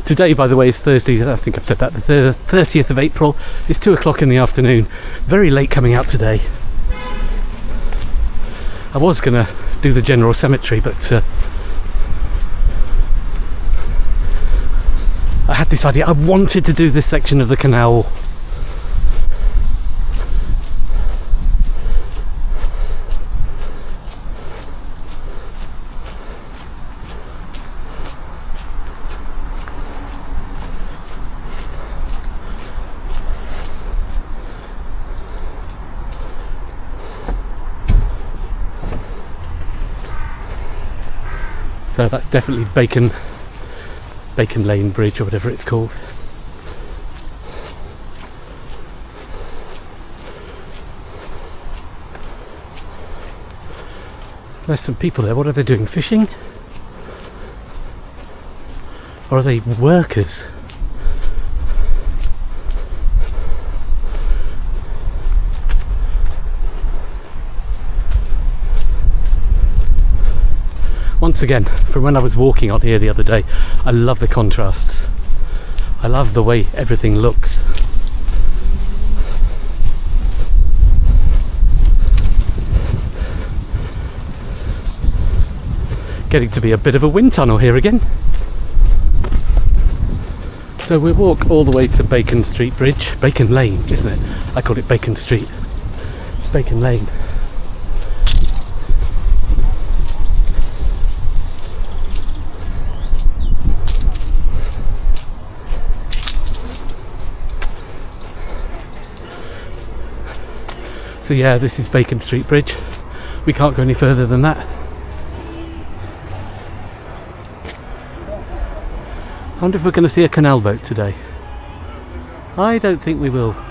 Today, by the way, is Thursday. I think I've said that, the 30th of April. It's 2 o'clock in the afternoon. Very late coming out today. I was gonna do the general cemetery, but I had this idea. I wanted to do this section of the canal. So that's definitely Bacon Lane Bridge, or whatever it's called. There's some people there. What are they doing? Fishing? Or are they workers? Once again, from when I was walking on here the other day, I love the contrasts. I love the way everything looks. Getting to be a bit of a wind tunnel here again. So we'll walk all the way to Bacon Street Bridge. Bacon Lane, isn't it? I call it Bacon Street. It's Bacon Lane. So yeah, this is Bacon Street Bridge. We can't go any further than that. I wonder if we're going to see a canal boat today. I don't think we will. How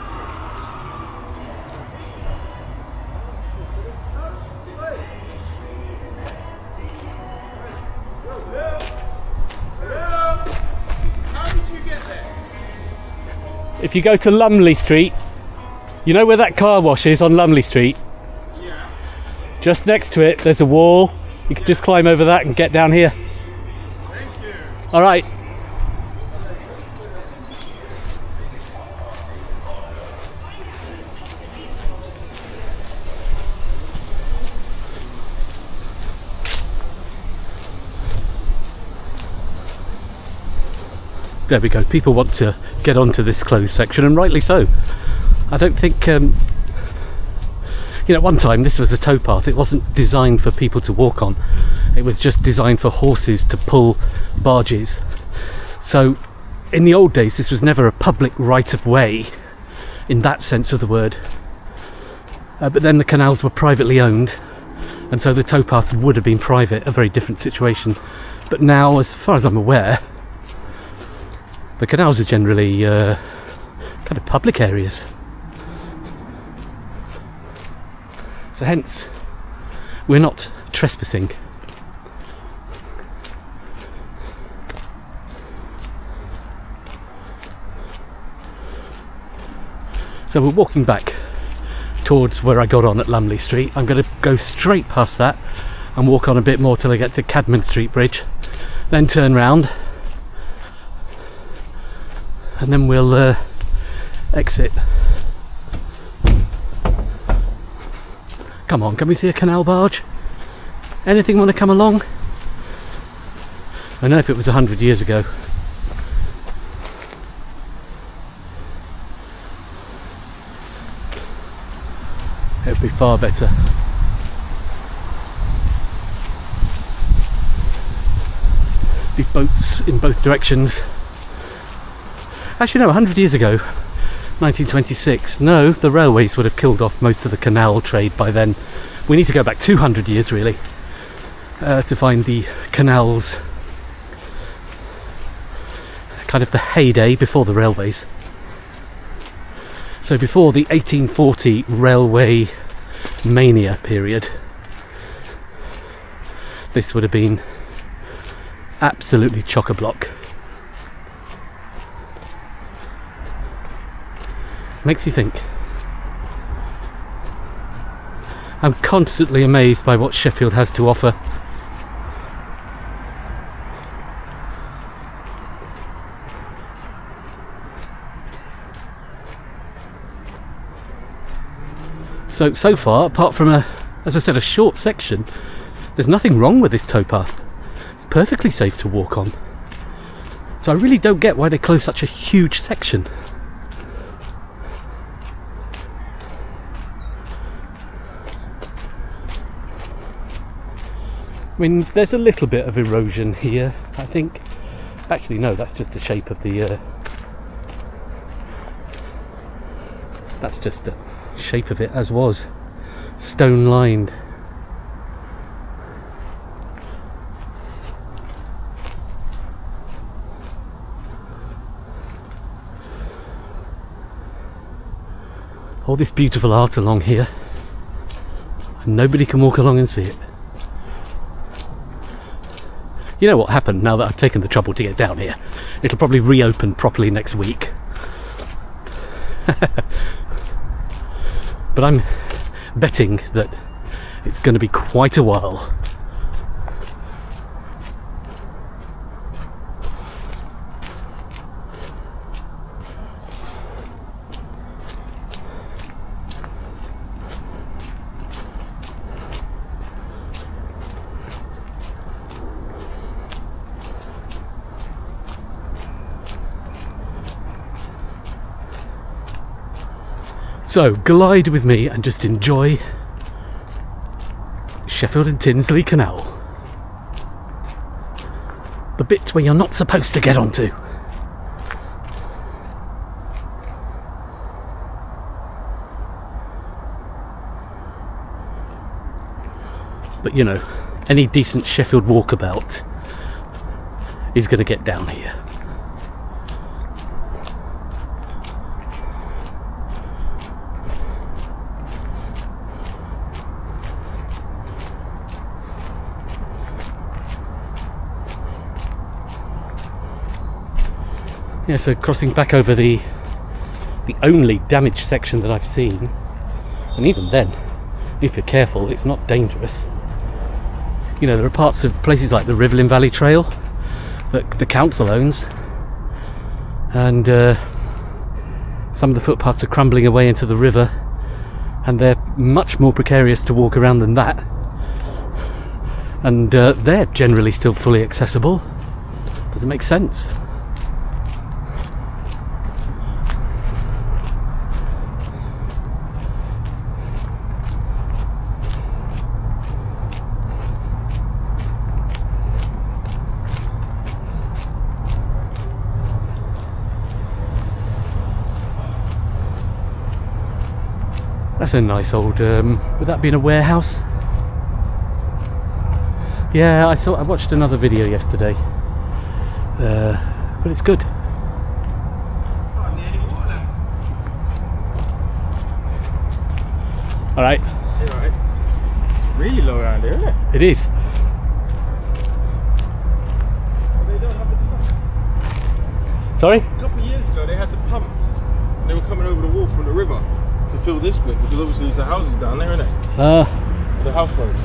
did you get there? If you go to Lumley Street, you know where that car wash is on Lumley Street? Yeah. Just next to it, there's a wall. You can just climb over that and get down here. Thank you. All right. There we go. People want to get onto this closed section, and rightly so. I don't think, you know, at one time this was a towpath. It wasn't designed for people to walk on. It was just designed for horses to pull barges. So in the old days this was never a public right of way in that sense of the word. But then the canals were privately owned, and so the towpaths would have been private, a very different situation. But now, as far as I'm aware, the canals are generally kind of public areas. So hence, we're not trespassing. So we're walking back towards where I got on at Lumley Street. I'm going to go straight past that and walk on a bit more till I get to Cadman Street Bridge, then turn round, and then we'll exit. Come on, can we see a canal barge? Anything want to come along? I know if it was 100 years ago. It would be far better. Be boats in both directions. Actually no, 100 years ago, 1926, no, the railways would have killed off most of the canal trade by then. We need to go back 200 years really to find the canals, kind of the heyday before the railways. So before the 1840 railway mania period, this would have been absolutely chock-a-block. Makes you think. I'm constantly amazed by what Sheffield has to offer. So far, apart from as I said, a short section, there's nothing wrong with this towpath. It's perfectly safe to walk on. So I really don't get why they close such a huge section. I mean, there's a little bit of erosion here, I think. Actually, no, that's just the shape of the... that's just the shape of it as was. Stone lined. All this beautiful art along here, and nobody can walk along and see it. You know what happened now that I've taken the trouble to get down here? It'll probably reopen properly next week. But I'm betting that it's going to be quite a while. So glide with me and just enjoy Sheffield and Tinsley Canal. The bit where you're not supposed to get onto. But you know, any decent Sheffield walkabout is going to get down here. Yeah, so crossing back over the only damaged section that I've seen, and even then, if you're careful, it's not dangerous. You know, there are parts of places like the Riverland Valley Trail that the council owns, and some of the footpaths are crumbling away into the river, and they're much more precarious to walk around than that, and they're generally still fully accessible. Does it make sense? That's a nice old, would that be in a warehouse? Yeah, I watched another video yesterday, but it's good. Alright. Alright. Really low around here, isn't it? It is. They don't have the pumps. Sorry? A couple of years ago they had the pumps and they were coming over the wall from the river to fill this bit, because obviously there's the houses down there, isn't it? The houseboats.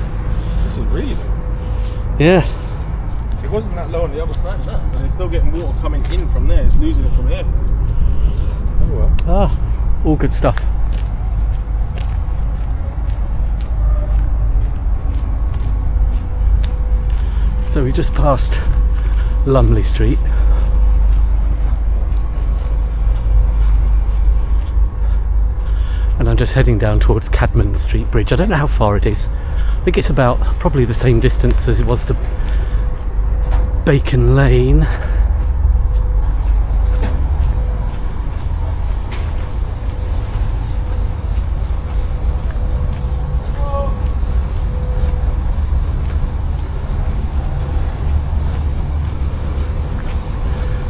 This is really low. Yeah. It wasn't that low on the other side of that, so they're still getting water coming in from there. It's losing it from here. Oh well. Ah, all good stuff. So we just passed Lumley Street. And I'm just heading down towards Cadman Street Bridge. I don't know how far it is. I think it's about probably the same distance as it was to Bacon Lane.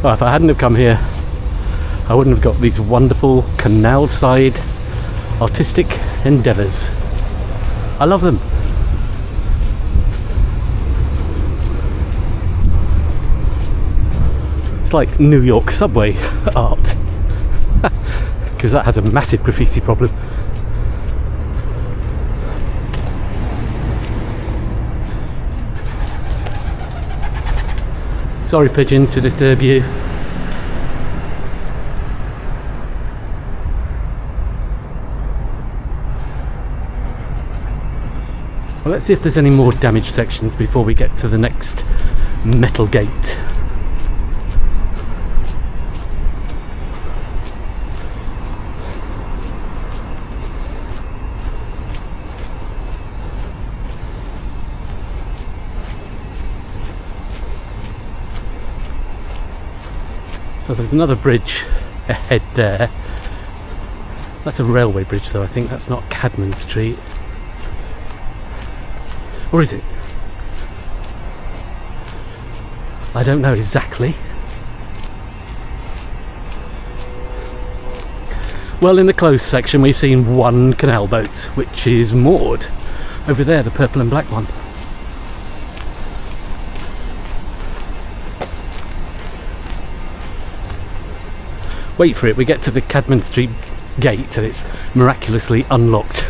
Well, if I hadn't have come here, I wouldn't have got these wonderful canal side artistic endeavours. I love them. It's like New York subway art, because that has a massive graffiti problem. Sorry pigeons to disturb you. Well, let's see if there's any more damaged sections before we get to the next metal gate. So there's another bridge ahead there. That's a railway bridge though, I think. That's not Cadman Street. Or is it? I don't know exactly. Well, in the closed section we've seen one canal boat, which is moored over there, the purple and black one. Wait for it, we get to the Cadman Street gate and it's miraculously unlocked.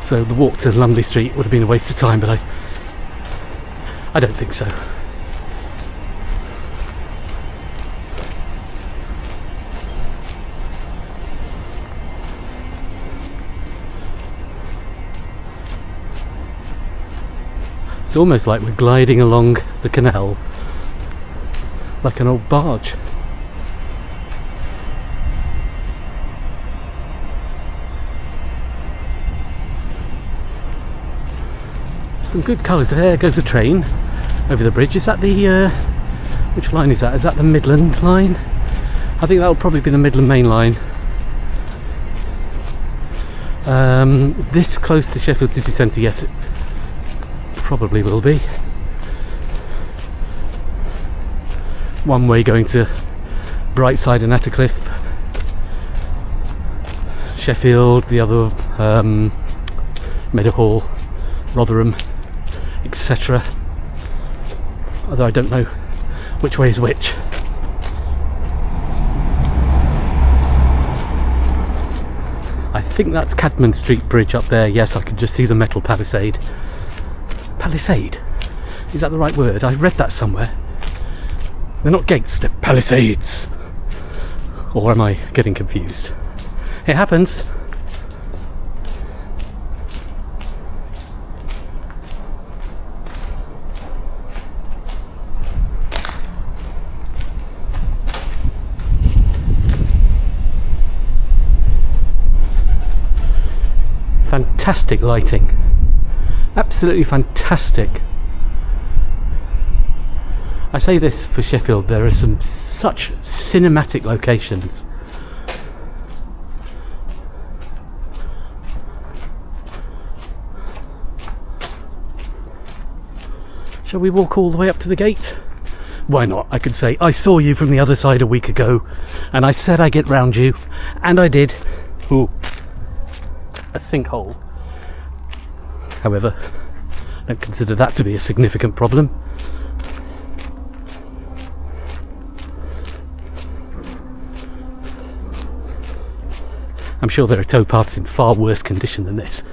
So the walk to Lumley Street would have been a waste of time, but I don't think so. It's almost like we're gliding along the canal like an old barge. Some good colours. There goes a train over the bridge. Is that the which line is that? Is that the Midland line? I think that will probably be the Midland main line. This close to Sheffield city centre, yes, it probably will be. One way going to Brightside and Attercliffe, Sheffield, the other Meadowhall, Rotherham, etc. Although I don't know which way is which. I think that's Cadman Street Bridge up there. Yes, I can just see the metal palisade. Palisade? Is that the right word? I read that somewhere. They're not gates, they're palisades. Or am I getting confused? It happens. Fantastic lighting, absolutely fantastic. I say this for Sheffield, there are some such cinematic locations. Shall we walk all the way up to the gate? Why not? I could say, I saw you from the other side a week ago and I said I'd get round you, and I did. Ooh. A sinkhole. However, I don't consider that to be a significant problem. I'm sure there are towpaths in far worse condition than this,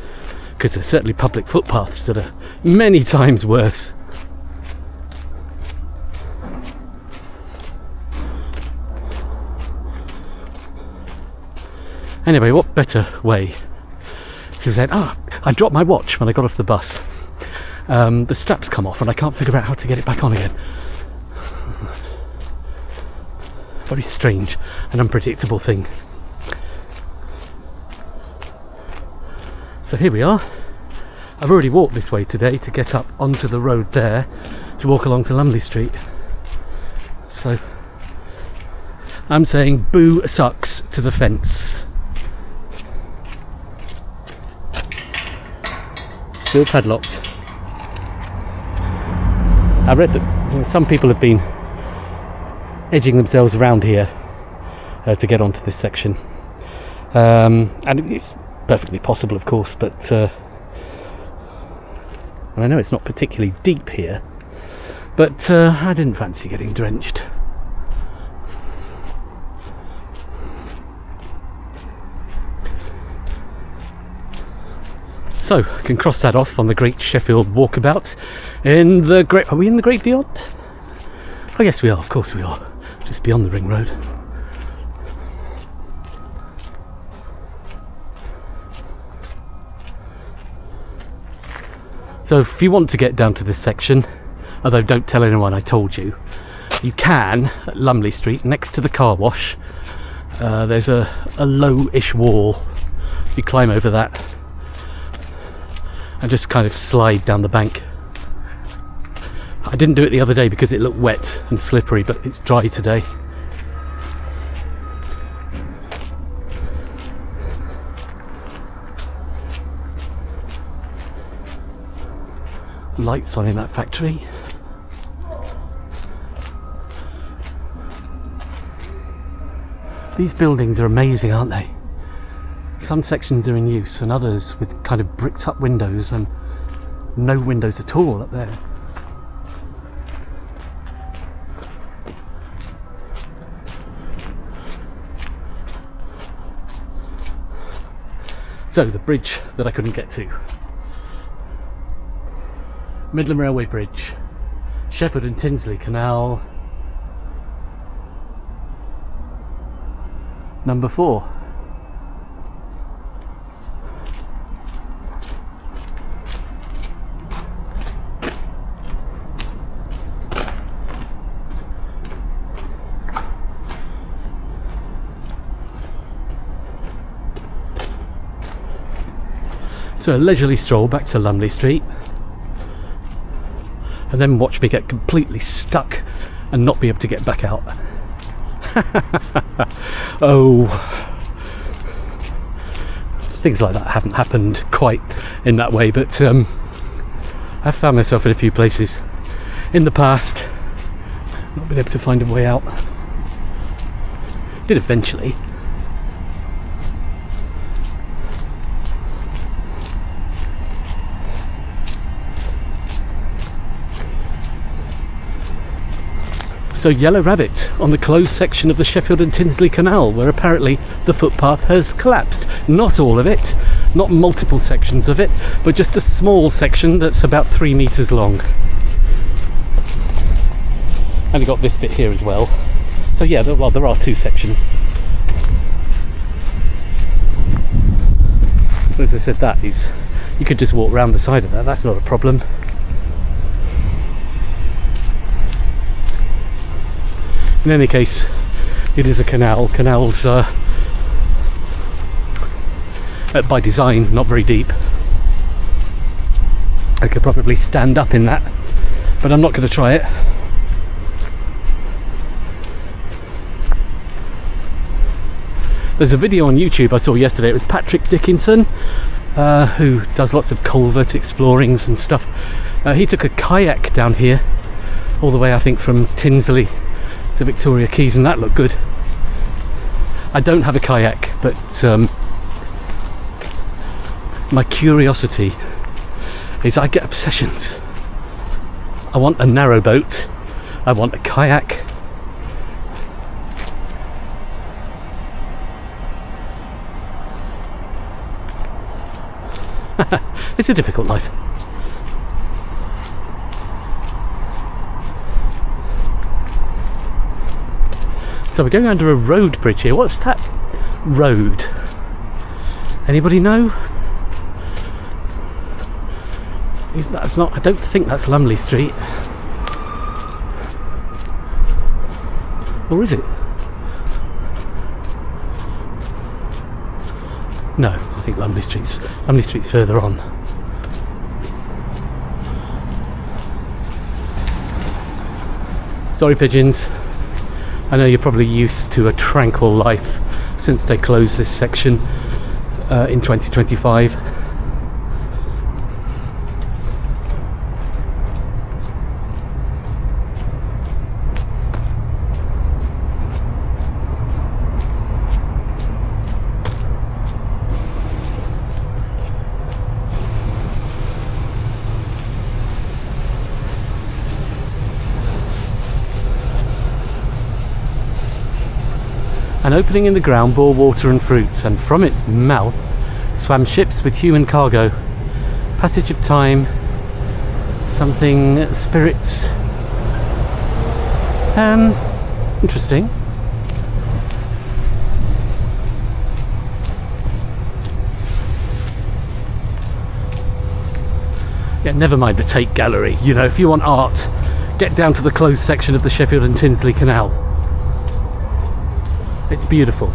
because there's certainly public footpaths that are many times worse. Anyway, what better way to say, I dropped my watch when I got off the bus. The straps come off and I can't figure out how to get it back on again. Very strange and unpredictable thing. So here we are. I've already walked this way today to get up onto the road there to walk along to Lumley Street. So I'm saying boo sucks to the fence. Still padlocked. I read that some people have been edging themselves around here to get onto this section, and it's perfectly possible, of course, but and I know it's not particularly deep here, but I didn't fancy getting drenched. So, I can cross that off on the Great Sheffield Walkabout in the Great... Are we in the Great Beyond? Oh yes we are, of course we are. Just beyond the ring road. So if you want to get down to this section, although don't tell anyone I told you, you can at Lumley Street next to the car wash. There's a low-ish wall. You climb over that and just kind of slide down the bank. I didn't do it the other day because it looked wet and slippery, but it's dry today. Lights on in that factory. These buildings are amazing, aren't they? Some sections are in use and others with kind of bricked up windows and no windows at all up there. So the bridge that I couldn't get to. Midland Railway Bridge, Sheffield and Tinsley Canal, number 4. So a leisurely stroll back to Lumley Street, and then watch me get completely stuck and not be able to get back out. Oh, things like that haven't happened quite in that way, but I've found myself in a few places in the past not been able to find a way out. Did eventually. So Yellow Rabbit on the closed section of the Sheffield and Tinsley Canal, where apparently the footpath has collapsed. Not all of it, not multiple sections of it, but just a small section that's about 3 meters long. And you got this bit here as well. So yeah, there are 2 sections. As I said, that is, you could just walk around the side of that, that's not a problem. In any case, it is a canal. Canals are, by design, not very deep. I could probably stand up in that, but I'm not going to try it. There's a video on YouTube I saw yesterday. It was Patrick Dickinson, who does lots of culvert explorings and stuff. He took a kayak down here, all the way, I think, from Tinsley to Victoria Quays, and that looked good. I don't have a kayak, but my curiosity is I get obsessions. I want a narrow boat, I want a kayak, it's a difficult life. So we're going under a road bridge here. What's that road? Anybody know? That's not, I don't think that's Lumley Street. Or is it? No, I think Lumley Street's further on. Sorry, pigeons. I know you're probably used to a tranquil life since they closed this section in 2025. An opening in the ground bore water and fruits, and from its mouth swam ships with human cargo. Passage of time, something, spirits. Interesting. Yeah, never mind the Tate Gallery. You know, if you want art, get down to the closed section of the Sheffield and Tinsley Canal. It's beautiful.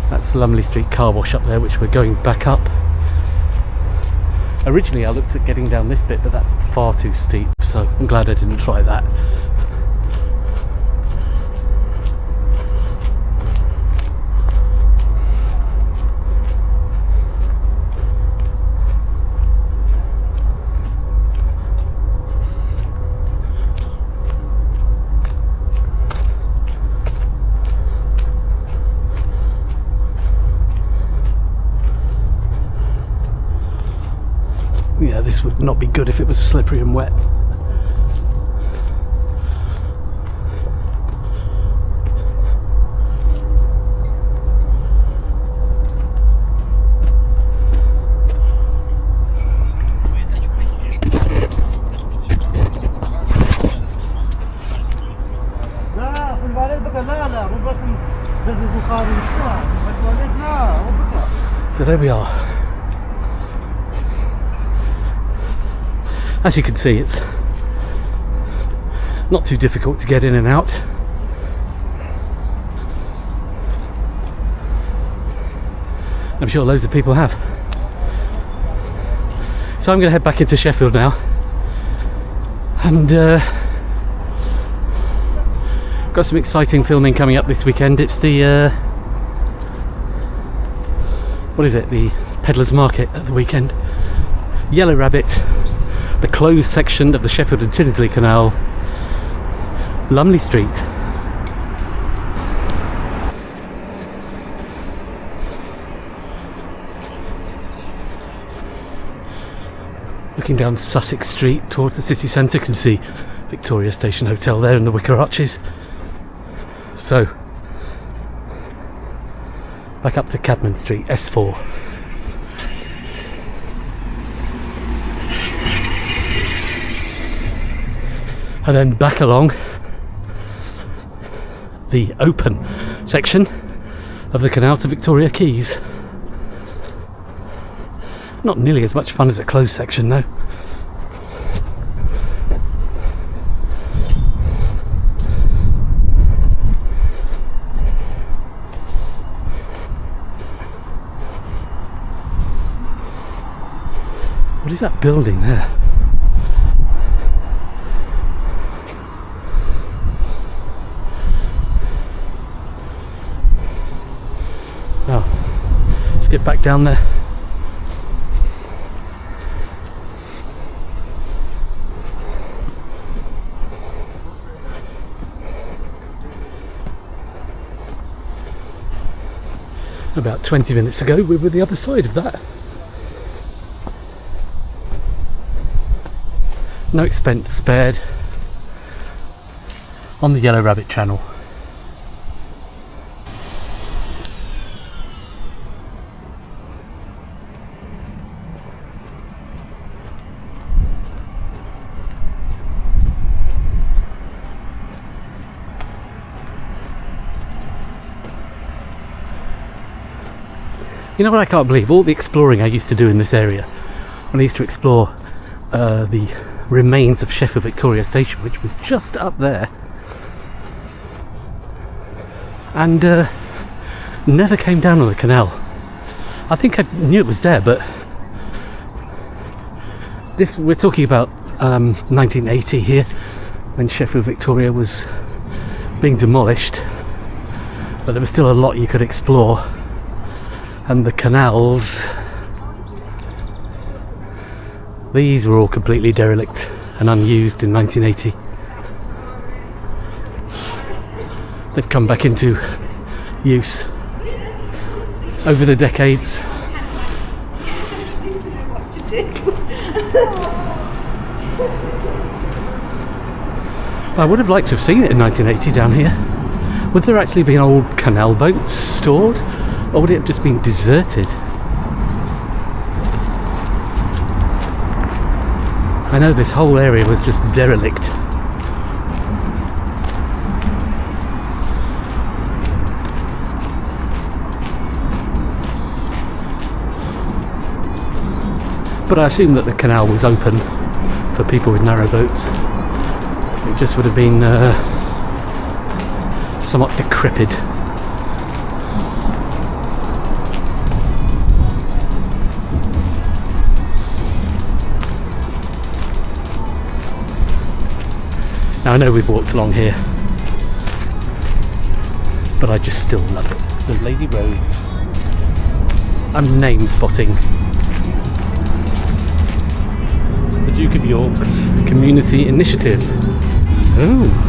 That's Lumley Street car wash up there, which we're going back up. Originally I looked at getting down this bit, but that's far too steep, so I'm glad I didn't try that. Yeah, this would not be good if it was slippery and wet. So there we are. As you can see, it's not too difficult to get in and out. I'm sure loads of people have. So I'm going to head back into Sheffield now, and got some exciting filming coming up this weekend. It's the what is it? The Peddlers Market at the weekend. Yellow Rabbit, the closed section of the Sheffield and Tinsley Canal, Lumley Street. Looking down Sussex Street towards the city centre, can see Victoria Station Hotel there and the Wicker Arches. So, back up to Cadman Street, S4. And then back along the open section of the canal to Victoria Quays. Not nearly as much fun as a closed section though. What is that building there? Oh, let's get back down there. About 20 minutes ago we were the other side of that. No expense spared on the Yellow Rabbit Channel. You know what I can't believe? All the exploring I used to do in this area, when I used to explore the remains of Sheffield Victoria Station, which was just up there, and never came down on the canal. I think I knew it was there, but this, we're talking about 1980 here, when Sheffield Victoria was being demolished, but there was still a lot you could explore. And the canals, these were all completely derelict and unused in 1980. They've come back into use over the decades. I would have liked to have seen it in 1980 down here. Would there actually be old canal boats stored? Or would it have just been deserted? I know this whole area was just derelict. But I assume that the canal was open for people with narrow boats. It just would have been somewhat decrepit. Now I know we've walked along here, but I just still love it. The Lady Roads. I'm name spotting. The Duke of York's Community Initiative. Oh.